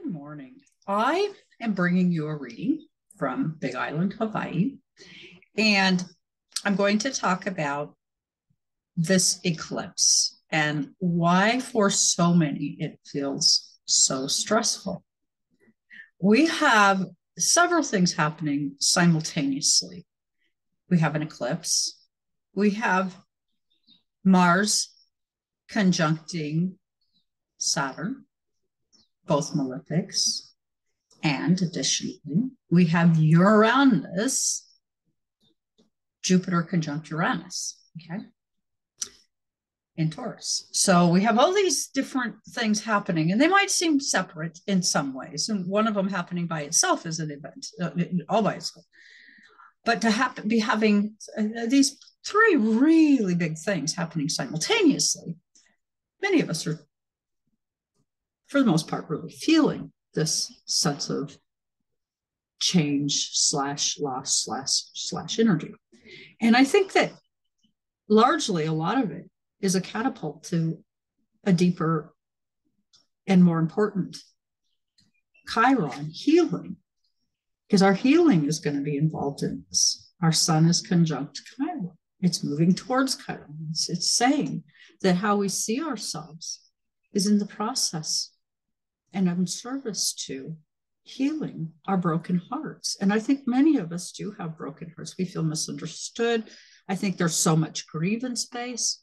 Good morning. I am bringing you a reading from Big Island, Hawaii, and I'm going to talk about this eclipse and why, for so many, it feels so stressful. We have several things happening simultaneously. We have an eclipse, we have Mars conjuncting Saturn, both malefics. And additionally, we have Uranus, Jupiter conjunct Uranus, okay, in Taurus. So we have all these different things happening, and they might seem separate in some ways. And one of them happening by itself is an event, all by itself. But to be having these three really big things happening simultaneously, many of us are, for the most part, really feeling this sense of change slash loss slash energy. And I think that largely a lot of it is a catapult to a deeper and more important Chiron healing, because our healing is going to be involved in this. Our sun is conjunct Chiron. It's moving towards Chiron. It's saying that how we see ourselves is in the process and in service to healing our broken hearts. And I think many of us do have broken hearts. We feel misunderstood. I think there's so much grievance base.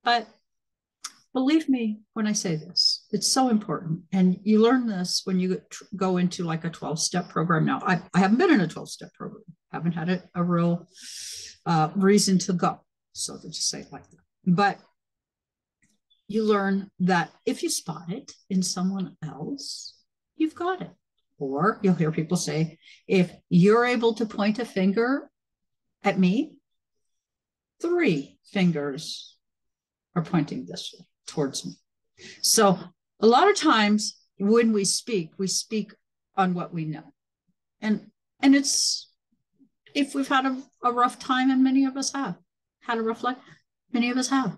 But believe me when I say this, it's so important. And you learn this when you go into like a 12-step program. Now, I haven't been in a 12-step program. Haven't had a real reason to go. So to just say it like that. But you learn that if you spot it in someone else, you've got it. Or you'll hear people say, if you're able to point a finger at me, 3 fingers are pointing this way towards me. So a lot of times when we speak on what we know. And it's, if we've had a rough time, and many of us have had a rough life, many of us have.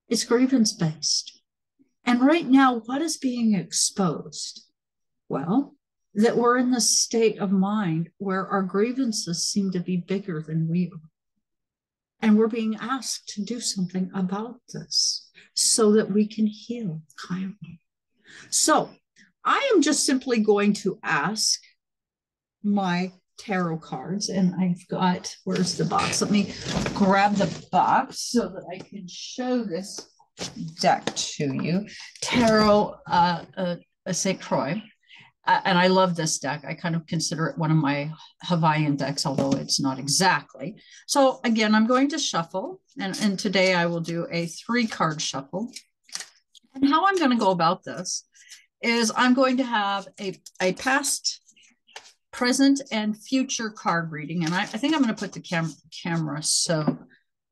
It's grievance based. And right now, what is being exposed? Well, that we're in this state of mind where our grievances seem to be bigger than we are. And we're being asked to do something about this so that we can heal Chiron. So I am just simply going to ask my tarot cards, and I've got, where's the box? Let me grab the box so that I can show this deck to you. Tarot St. Croix. And I love this deck. I kind of consider it one of my Hawaiian decks, although it's not exactly. So again, I'm going to shuffle, and today I will do a 3-card shuffle. And how I'm going to go about this is I'm going to have a past, present, and future card reading. And I think I'm going to put the camera so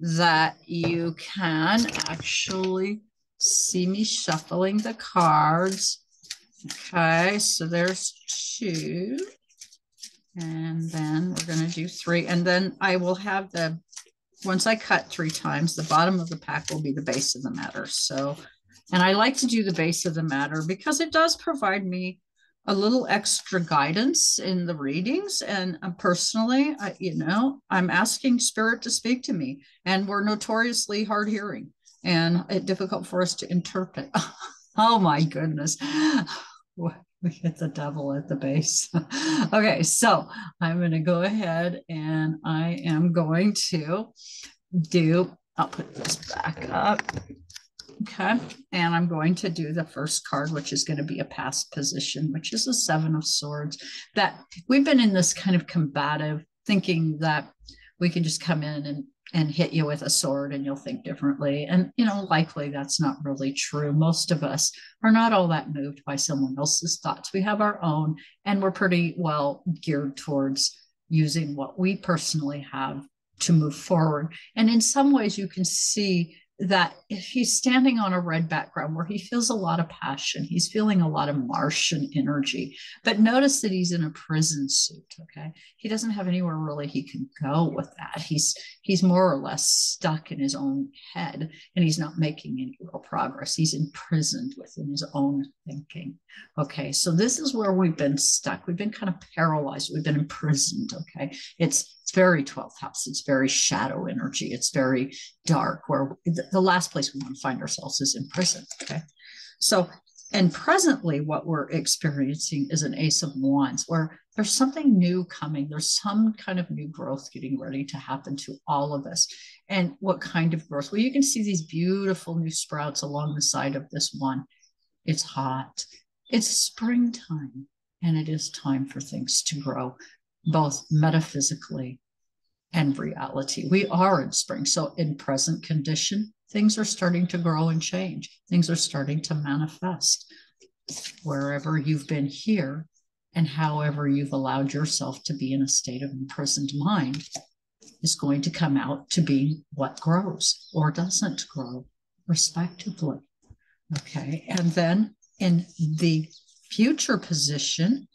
that you can actually see me shuffling the cards. Okay, so there's 2, and then we're going to do 3, and then I will have once I cut 3 times, the bottom of the pack will be the base of the matter. So, and I like to do the base of the matter because it does provide me a little extra guidance in the readings. And personally, I'm asking Spirit to speak to me, and we're notoriously hard hearing and difficult for us to interpret. Oh my goodness. We hit the devil at the base. Okay, so I'm going to go ahead and I am going to I'll put this back up. Okay, and I'm going to do the first card, which is going to be a past position, which is a 7 of Swords. That we've been in this kind of combative thinking that we can just come in and hit you with a sword and you'll think differently. And, likely that's not really true. Most of us are not all that moved by someone else's thoughts. We have our own, and we're pretty well geared towards using what we personally have to move forward. And in some ways you can see that he's standing on a red background where he feels a lot of passion. He's feeling a lot of Martian energy. But notice that he's in a prison suit, okay? He doesn't have anywhere really he can go with that. He's more or less stuck in his own head, and he's not making any real progress. He's imprisoned within his own thinking. Okay, so this is where we've been stuck. We've been kind of paralyzed. We've been imprisoned, okay? It's very 12th house. It's very shadow energy. It's very dark, where the last place we want to find ourselves is in prison, okay? So, and presently what we're experiencing is an Ace of Wands, where there's something new coming. There's some kind of new growth getting ready to happen to all of us. And what kind of growth? Well, you can see these beautiful new sprouts along the side of this one. It's hot. It's springtime, and it is time for things to grow, both metaphysically and reality. We are in spring. So in present condition, things are starting to grow and change. Things are starting to manifest. Wherever you've been here and however you've allowed yourself to be in a state of imprisoned mind is going to come out to be what grows or doesn't grow, respectively. Okay, and then in the future position,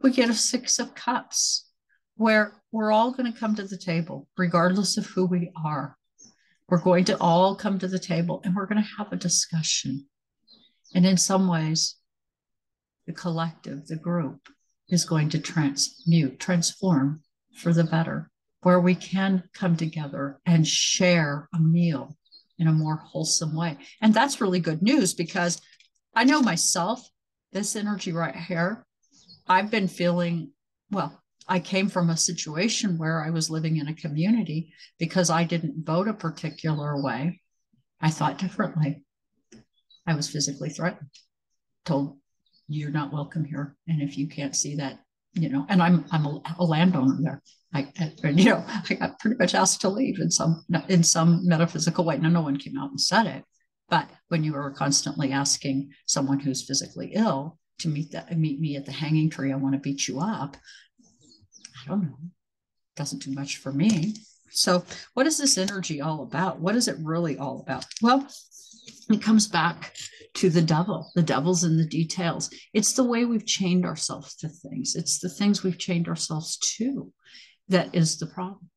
we get a Six of Cups, where we're all going to come to the table, regardless of who we are. We're going to all come to the table and we're going to have a discussion. And in some ways, the collective, the group, is going to transform for the better, where we can come together and share a meal in a more wholesome way. And that's really good news, because I know myself, this energy right here, I've been feeling, well, I came from a situation where I was living in a community because I didn't vote a particular way. I thought differently. I was physically threatened, told you're not welcome here. And if you can't see that, and I'm a landowner there. I got pretty much asked to leave in some metaphysical way. Now, no one came out and said it, but when you are constantly asking someone who's physically ill to meet me at the hanging tree, I want to beat you up. I don't know. Doesn't do much for me. So what is this energy all about? What is it really all about? Well, it comes back to the devil. The devil's in the details. It's the way we've chained ourselves to things. It's the things we've chained ourselves to that is the problem.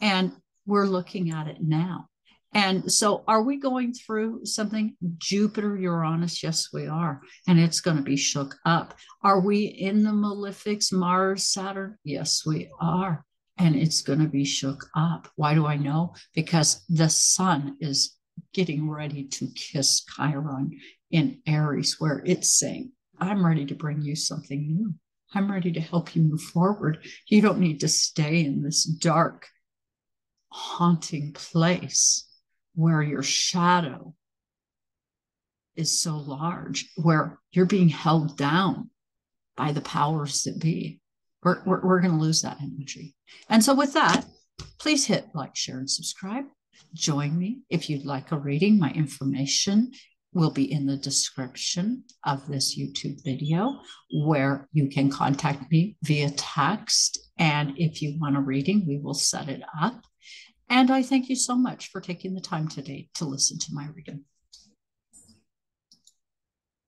And we're looking at it now. And so are we going through something? Jupiter, Uranus, yes, we are. And it's going to be shook up. Are we in the malefics, Mars, Saturn? Yes, we are. And it's going to be shook up. Why do I know? Because the sun is getting ready to kiss Chiron in Aries, where it's saying, I'm ready to bring you something new. I'm ready to help you move forward. You don't need to stay in this dark, haunting place where your shadow is so large, where you're being held down by the powers that be. We're going to lose that energy. And so with that, please hit like, share, and subscribe. Join me if you'd like a reading. My information will be in the description of this YouTube video, where you can contact me via text. And if you want a reading, we will set it up. And I thank you so much for taking the time today to listen to my reading.